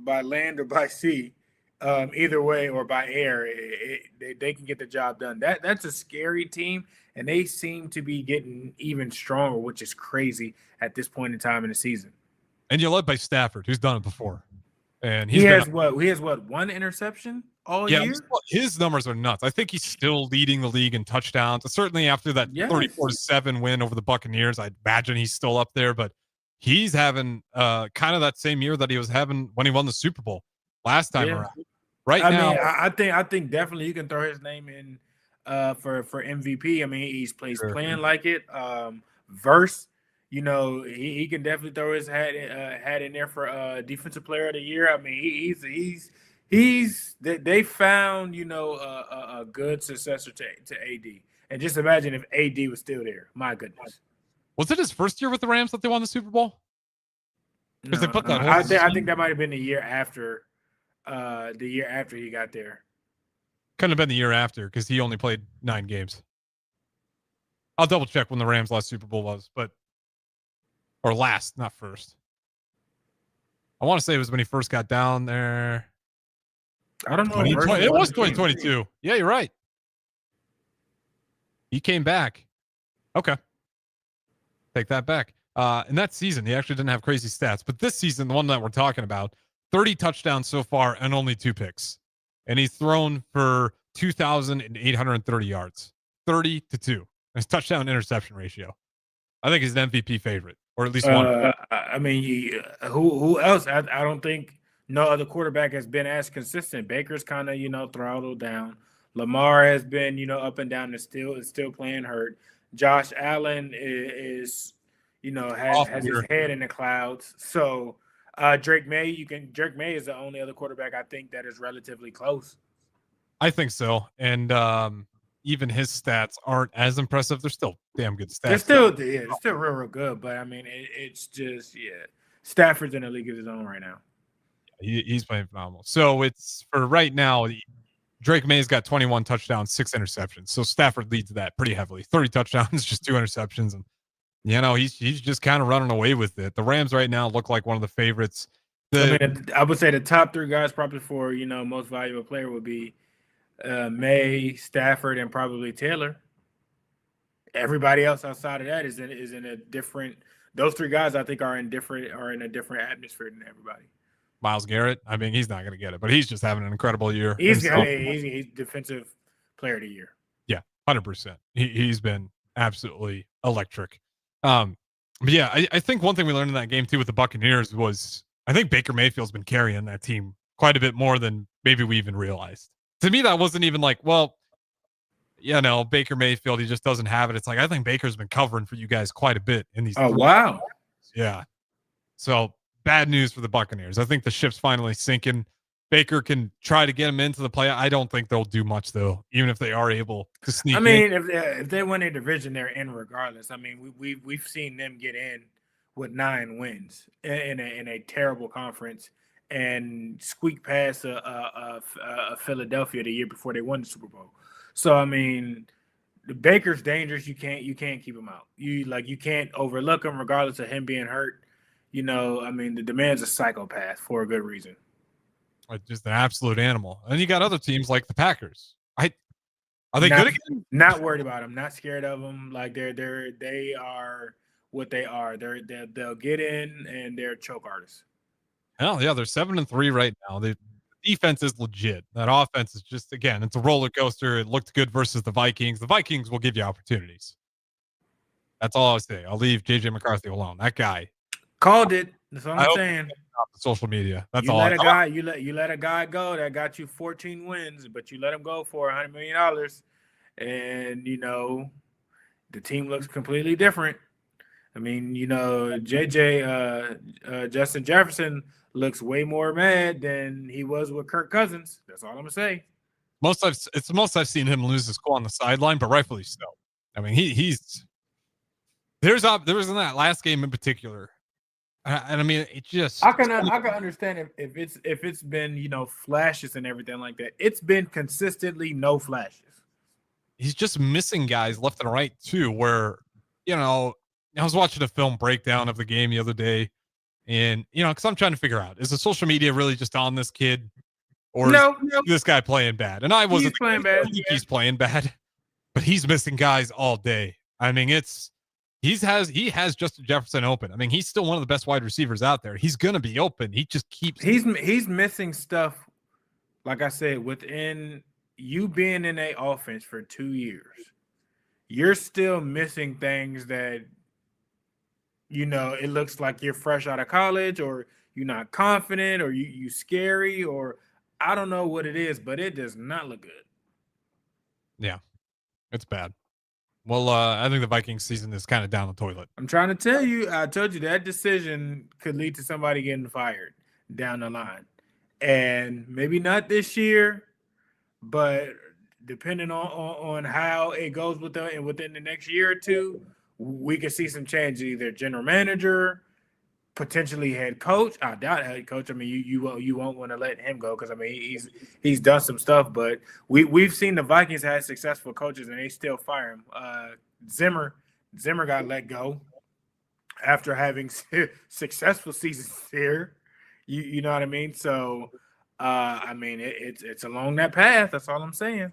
by land or by sea, either way, or by air, they can get the job done. That's a scary team, and they seem to be getting even stronger, which is crazy at this point in time in the season. And you're led by Stafford, who's done it before. And he has one interception all year? His numbers are nuts. I think he's still leading the league in touchdowns. Certainly after that 34-7 win over the Buccaneers, I'd imagine he's still up there, but he's having kind of that same year that he was having when he won the Super Bowl last time around. I think definitely you can throw his name in for MVP. I mean, he's playing like it. Verse, he can definitely throw his hat in there for defensive player of the year. I mean, they found a good successor to AD. And just imagine if AD was still there. My goodness. Was it his first year with the Rams that they won the Super Bowl? No, they put that I think that might have been the year after he got there. Couldn't have been the year after because he only played 9 games. I'll double check when the Rams' last Super Bowl was, or last, not first. I want to say it was when he first got down there. I don't know. It was 2022. Yeah, you're right. He came back. Okay. Take that back. In that season, he actually didn't have crazy stats. But this season, the one that we're talking about, 30 touchdowns so far and only 2 picks. And he's thrown for 2,830 yards. 30-2. His touchdown interception ratio. I think he's an MVP favorite, or at least one. I mean, who else? I don't think no other quarterback has been as consistent. Baker's kind of, throttled down. Lamar has been, up and down and still playing hurt. Josh Allen is has his head in the clouds. So Drake May is the only other quarterback I think that is relatively close. I think so. And even his stats aren't as impressive. They're still damn good stats. They're still real good. But I mean, it's just Stafford's in a league of his own right now. He's playing phenomenal. So it's for right now. Drake May's got 21 touchdowns, 6 interceptions. So Stafford leads that pretty heavily. 30 touchdowns, just 2 interceptions, and he's just kind of running away with it. The Rams right now look like one of the favorites. I would say the top 3 guys probably for most valuable player would be May, Stafford, and probably Taylor. Everybody else outside of that is in a different. Those 3 guys I think are in a different atmosphere than everybody. Myles Garrett, I mean, he's not going to get it, but he's just having an incredible year. He's defensive player of the year. Yeah, 100%. He's been absolutely electric. But yeah, I think one thing we learned in that game too with the Buccaneers was I think Baker Mayfield's been carrying that team quite a bit more than maybe we even realized. To me, that wasn't even like, well, Baker Mayfield, he just doesn't have it. It's like, I think Baker's been covering for you guys quite a bit in these. Oh, wow. Games. Yeah. So bad news for the Buccaneers. I think the ship's finally sinking. Baker can try to get him into the play. I don't think they'll do much though, even if they are able to sneak. I mean, if they win a division, they're in regardless. I mean, we've seen them get in with 9 wins in a terrible conference and squeak past a Philadelphia the year before they won the Super Bowl. So I mean, the Baker's dangerous. You can't keep him out. You can't overlook him regardless of him being hurt. I mean, the man's a psychopath for a good reason. Just an absolute animal. And you got other teams like the Packers. Are they good again? Not worried about them. Not scared of them. Like they are what they are. They'll get in and they're choke artists. Hell yeah, they're 7-3 right now. The defense is legit. That offense is just, again, it's a roller coaster. It looked good versus the Vikings. The Vikings will give you opportunities. That's all I'll say. I'll leave JJ McCarthy alone. That guy called it. That's what I'm saying. Social media. That's you all. You let a guy go that got you 14 wins, but you let him go for $100 million, and the team looks completely different. I mean, Justin Jefferson looks way more mad than he was with Kirk Cousins. That's all I'm gonna say. It's the most I've seen him lose his cool on the sideline, but rightfully so. I mean, there was in that last game in particular, and I mean, it just I can understand if it's been flashes and everything like that. It's been consistently no flashes. He's just missing guys left and right too. Where I was watching a film breakdown of the game the other day, and because I'm trying to figure out, is the social media really just on this kid, or is this guy playing bad? And I wasn't playing bad. I think he's playing bad, but he's missing guys all day. I mean, he has Justin Jefferson open. I mean, he's still one of the best wide receivers out there. He's going to be open. He just keeps. He's missing stuff. Like I said, within you being in a offense for 2 years, you're still missing things that it looks like you're fresh out of college, or you're not confident, or you scary, or I don't know what it is, but it does not look good. Yeah, it's bad. Well, I think the Vikings season is kind of down the toilet. I'm trying to tell you, I told you that decision could lead to somebody getting fired down the line. And maybe not this year, but depending on how it goes within the next year or two, we could see some change, either general manager, potentially head coach. I doubt head coach. I mean, you won't want to let him go because I mean he's done some stuff, but we've seen the Vikings have successful coaches and they still fire him. Zimmer got let go after having successful seasons here. You know what I mean? So I mean it's along that path. That's all I'm saying.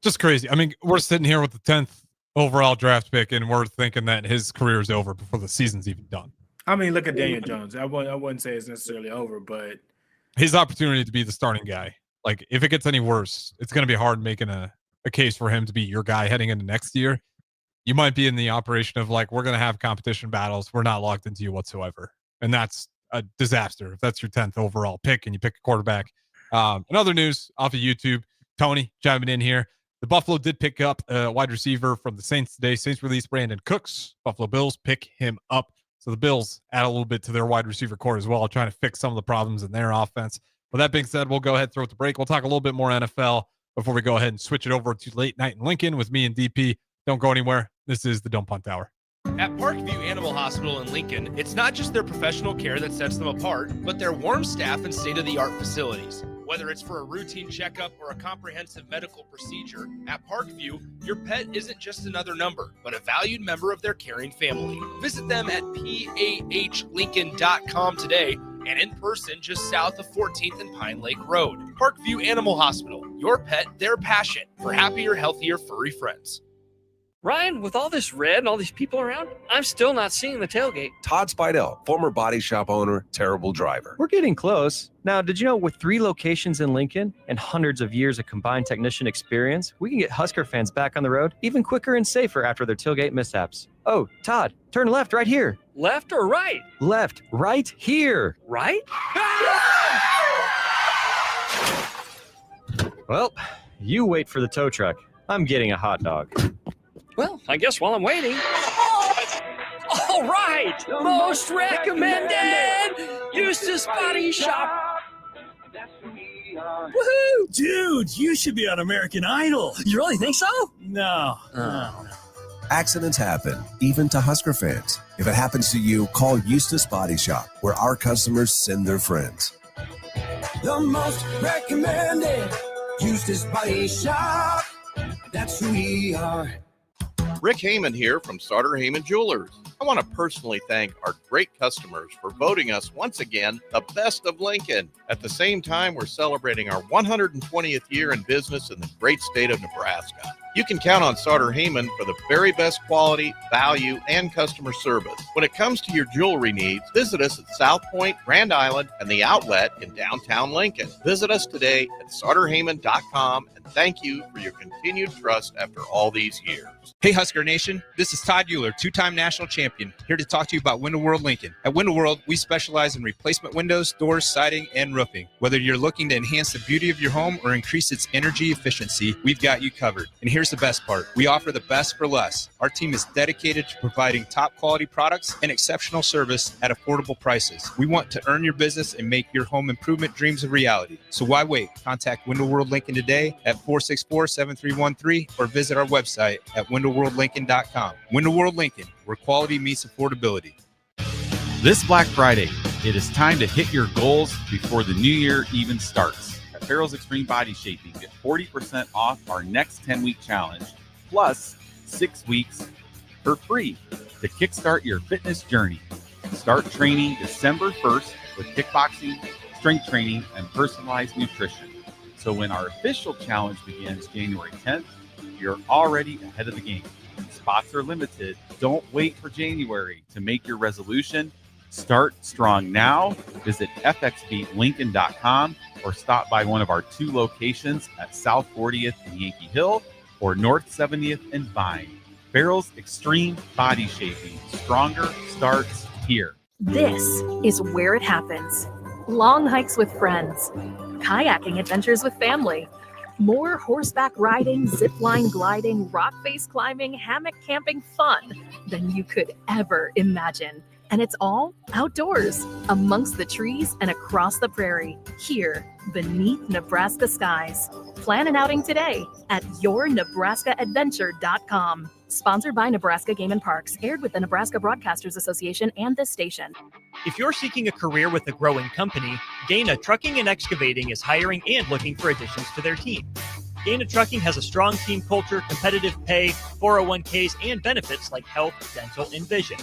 Just crazy. I mean, we're sitting here with the 10th overall draft pick, and we're thinking that his career is over before the season's even done. I mean, look at Daniel Jones. I wouldn't say it's necessarily over, but his opportunity to be the starting guy. Like, if it gets any worse, it's going to be hard making a case for him to be your guy heading into next year. You might be in the operation of like, we're going to have competition battles. We're not locked into you whatsoever. And that's a disaster if that's your 10th overall pick and you pick a quarterback. In other news off of YouTube, Tony chiming in here. The Buffalo did pick up a wide receiver from the Saints today. Saints released Brandon Cooks. Buffalo Bills pick him up. So the Bills add a little bit to their wide receiver core as well, trying to fix some of the problems in their offense. With that being said, we'll go ahead and throw it to break. We'll talk a little bit more NFL before we go ahead and switch it over to Late Night in Lincoln with me and DP. Don't go anywhere. This is the Don't Punt Hour. At Parkview Animal Hospital in Lincoln, it's not just their professional care that sets them apart, but their warm staff and state-of-the-art facilities. Whether it's for a routine checkup or a comprehensive medical procedure, at Parkview, your pet isn't just another number, but a valued member of their caring family. Visit them at PAHLincoln.com today and in person just south of 14th and Pine Lake Road. Parkview Animal Hospital, your pet, their passion for happier, healthier, furry friends. Ryan, with all this red and all these people around, I'm still not seeing the tailgate. Todd Spidell, former body shop owner, terrible driver. We're getting close. Now, did you know with 3 locations in Lincoln and hundreds of years of combined technician experience, we can get Husker fans back on the road even quicker and safer after their tailgate mishaps? Oh, Todd, turn left right here. Left or right? Left, right here. Right? Well, you wait for the tow truck. I'm getting a hot dog. Well, I guess while I'm waiting. All right! Most recommended! Eustace Body Shop! Woohoo! Dude, you should be on American Idol. You really think so? No. Accidents happen, even to Husker fans. If it happens to you, call Eustace Body Shop, where our customers send their friends. The most recommended Eustace Body Shop. That's who we are. Rick Heyman here from Sauter Heyman Jewelers. I want to personally thank our great customers for voting us once again the best of Lincoln. At the same time, we're celebrating our 120th year in business in the great state of Nebraska. You can count on Sauter Heyman for the very best quality, value, and customer service. When it comes to your jewelry needs, visit us at South Point, Grand Island, and the Outlet in downtown Lincoln. Visit us today at SauterHeyman.com, and thank you for your continued trust after all these years. Hey, Husker Nation, this is Todd Euler, 2-time national champion champion, here to talk to you about Window World Lincoln. At Window World, we specialize in replacement windows, doors, siding, and roofing. Whether you're looking to enhance the beauty of your home or increase its energy efficiency, we've got you covered. And here's the best part. We offer the best for less. Our team is dedicated to providing top quality products and exceptional service at affordable prices. We want to earn your business and make your home improvement dreams a reality. So why wait? Contact Window World Lincoln today at 464-7313 or visit our website at windowworldlincoln.com. Window World Lincoln, where quality meets affordability. This Black Friday, it is time to hit your goals before the new year even starts. At Farrell's Extreme Body Shaping, get 40% off our next 10-week challenge, plus 6 weeks for free to kickstart your fitness journey. Start training December 1st with kickboxing, strength training, and personalized nutrition. So when our official challenge begins January 10th, you're already ahead of the game. Spots are limited. Don't wait for January to make your resolution. Start strong now. Visit fxbeatlincoln.com or stop by one of our 2 locations at South 40th and Yankee Hill or North 70th and Vine. Farrell's Extreme Body Shaping. Stronger starts here. This is where it happens. Long hikes with friends, kayaking adventures with family, more horseback riding, zip line gliding, rock face climbing, hammock camping fun than you could ever imagine. And it's all outdoors, amongst the trees and across the prairie, here beneath Nebraska skies. Plan an outing today at yournebraskaadventure.com. Sponsored by Nebraska Game and Parks, aired with the Nebraska Broadcasters Association and this station. If you're seeking a career with a growing company, Dana Trucking and Excavating is hiring and looking for additions to their team. Dana Trucking has a strong team culture, competitive pay, 401ks, and benefits like health, dental, and vision.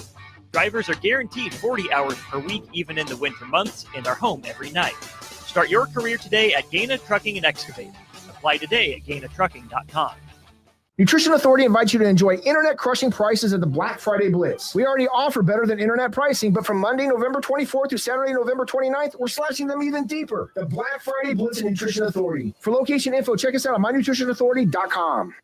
Drivers are guaranteed 40 hours per week, even in the winter months, and are home every night. Start your career today at Dana Trucking and Excavating. Apply today at GainaTrucking.com. Nutrition Authority invites you to enjoy internet-crushing prices at the Black Friday Blitz. We already offer better than internet pricing, but from Monday, November 24th through Saturday, November 29th, we're slashing them even deeper. The Black Friday Blitz at Nutrition Authority. For location info, check us out on mynutritionauthority.com.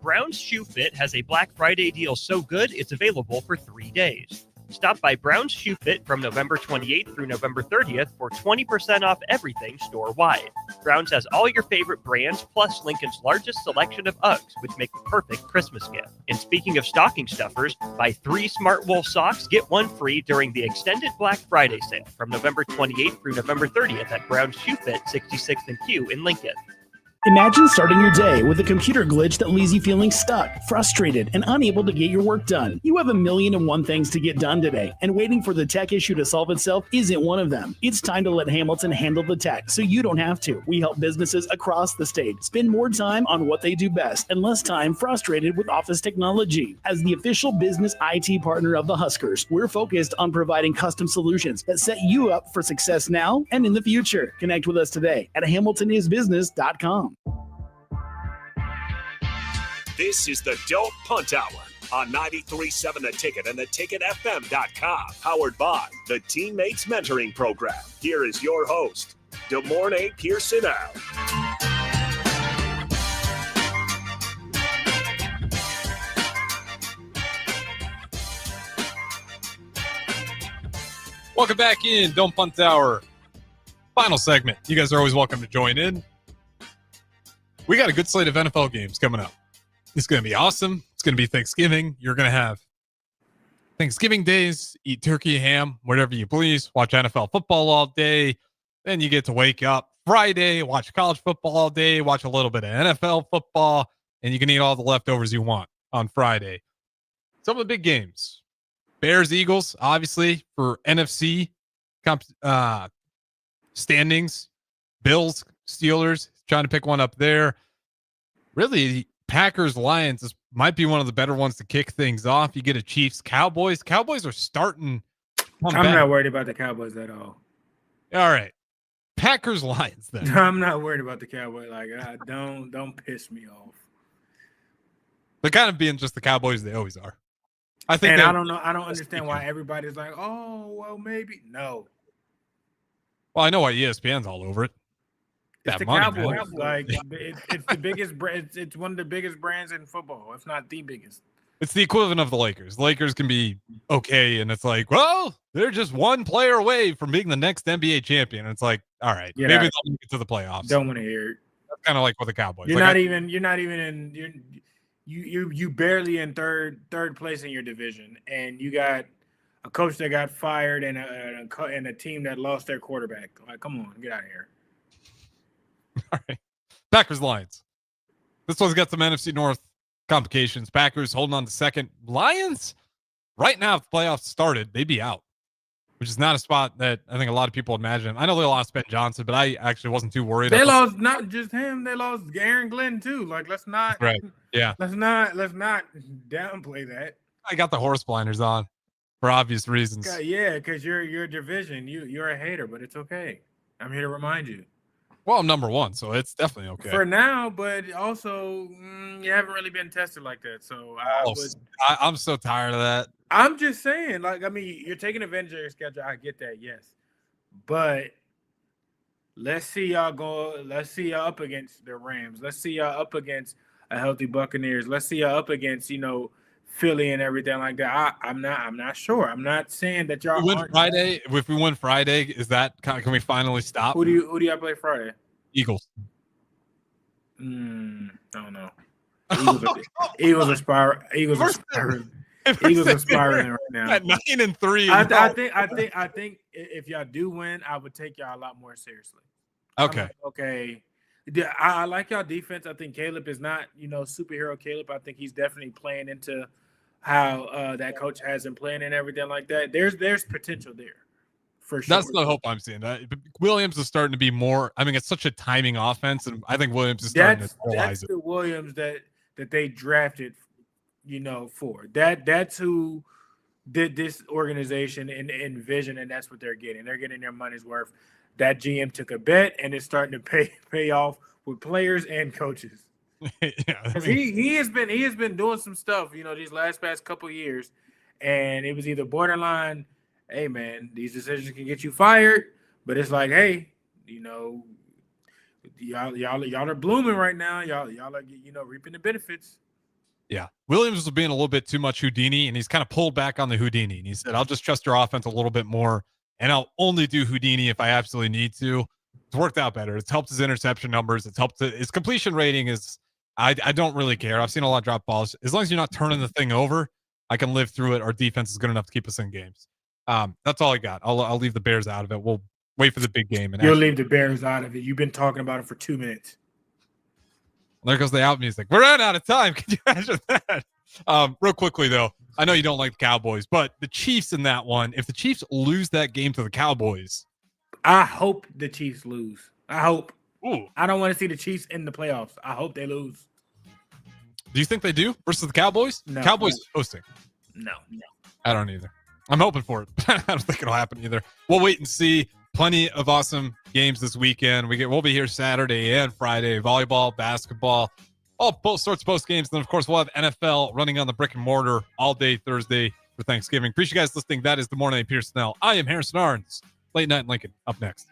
Brown's Shoe Fit has a Black Friday deal so good it's available for 3 days. Stop by Brown's Shoe Fit from November 28th through November 30th for 20% off everything store-wide. Brown's has all your favorite brands, plus Lincoln's largest selection of Uggs, which make the perfect Christmas gift. And speaking of stocking stuffers, buy 3 Smart Wool socks, get 1 free during the extended Black Friday sale from November 28th through November 30th at Brown's Shoe Fit, 66th and Q in Lincoln. Imagine starting your day with a computer glitch that leaves you feeling stuck, frustrated, and unable to get your work done. You have 1,000,001 things to get done today, and waiting for the tech issue to solve itself isn't one of them. It's time to let Hamilton handle the tech so you don't have to. We help businesses across the state spend more time on what they do best and less time frustrated with office technology. As the official business IT partner of the Huskers, we're focused on providing custom solutions that set you up for success now and in the future. Connect with us today at hamiltonisbusiness.com. This is the Don't Punt Hour on 93.7 The Ticket and theticketfm.com. Powered by the Teammates Mentoring Program. Here is your host, DeMornay Pierson-El. Welcome back in Don't Punt Hour. Final segment. You guys are always welcome to join in. We got a good slate of NFL games coming up. It's going to be awesome. It's going to be Thanksgiving. You're going to have Thanksgiving days, eat turkey, ham, whatever you please, watch NFL football all day. Then you get to wake up Friday, watch college football all day, watch a little bit of NFL football, and you can eat all the leftovers you want on Friday. Some of the big games. Bears, Eagles, obviously, for NFC standings. Bills, Steelers, trying to pick one up there. Really, Packers, Lions, this might be one of the better ones to kick things off. You get a Chiefs, Cowboys. Cowboys are starting. I'm not worried about the Cowboys at all. All right. Packers, Lions, then. I'm not worried about the Cowboys. Like, don't piss me off. They're kind of being just the Cowboys they always are. I think. And I don't know. I don't understand why everybody's like, oh, well, maybe. No. Well, I know why ESPN's all over it. It's the Cowboys. Like it's the biggest brand. It's one of the biggest brands in football. If not the biggest. It's the equivalent of the Lakers. The Lakers can be okay, and it's like, well, they're just one player away from being the next NBA champion. And it's like, all right, maybe they'll make it to the playoffs. Don't want to hear it. That's kind of like with the Cowboys. You're not even in. You barely in third place in your division, and you got a coach that got fired and a team that lost their quarterback. Like, come on, get out of here. All right, Packers Lions. This one's got some NFC North complications. Packers holding on to second. Lions, right now, if the playoffs started, they'd be out, which is not a spot that I think a lot of people imagine. I know they lost Ben Johnson, but I actually wasn't too worried. They lost not just him; they lost Aaron Glenn too. Like, let's not let's not downplay that. I got the horse blinders on for obvious reasons. Yeah, because you're division. You're a hater, but it's okay. I'm here to remind you. Well, I'm number one, so it's definitely okay for now. But also, you haven't really been tested like that. So I'm so tired of that. I'm just saying, like, I mean, you're taking advantage of your schedule. I get that, yes. But let's see y'all go. Let's see y'all up against the Rams. Let's see y'all up against a healthy Buccaneers. Let's see y'all up against, Philly and everything like that. I'm not sure. I'm not saying that y'all win Friday. If we win Friday, is that can we finally stop? Who do y'all play Friday? Eagles. I don't know. Eagles are spiraling. Eagles are spiraling right now. At 9-3. I think if y'all do win, I would take y'all a lot more seriously. Okay. Okay. I like y'all defense. I think Caleb is not, superhero Caleb. I think he's definitely playing into how that coach has him playing and everything like that. There's potential there. For sure. That's the hope I'm seeing. Williams is starting to be more. I mean, it's such a timing offense, and I think Williams is starting to realize it. That's the Williams that they drafted, for. That's who did this organization and vision, and that's what they're getting. They're getting their money's worth. That GM took a bet, and it's starting to pay off with players and coaches. Yeah, he has been doing some stuff, these past couple of years, and it was either borderline. Hey man, these decisions can get you fired, but it's like, hey, y'all are blooming right now. Y'all are reaping the benefits. Yeah, Williams was being a little bit too much Houdini, and he's kind of pulled back on the Houdini. And he said, "I'll just trust your offense a little bit more, and I'll only do Houdini if I absolutely need to." It's worked out better. It's helped his interception numbers. It's helped his completion rating. I don't really care. I've seen a lot of drop balls. As long as you're not turning the thing over, I can live through it. Our defense is good enough to keep us in games. That's all I got. I'll leave the Bears out of it. We'll wait for the big game. And you'll leave the Bears out of it. You've been talking about it for 2 minutes. There goes the out music. We're out of time. Can you imagine that? Real quickly, though, I know you don't like the Cowboys, but the Chiefs in that one, if the Chiefs lose that game to the Cowboys. I hope the Chiefs lose. I hope. Ooh. I don't want to see the Chiefs in the playoffs. I hope they lose. Do you think they do versus the Cowboys? No. Cowboys hosting. No. I don't either. I'm hoping for it. I don't think it'll happen either. We'll wait and see. Plenty of awesome games this weekend. We'll be here Saturday and Friday. Volleyball, basketball, both sorts of post games. Then, of course, we'll have NFL running on the brick and mortar all day Thursday for Thanksgiving. Appreciate you guys listening. That is the Morning at Pierson-El. I am Harrison Arns. Late Night in Lincoln. Up next.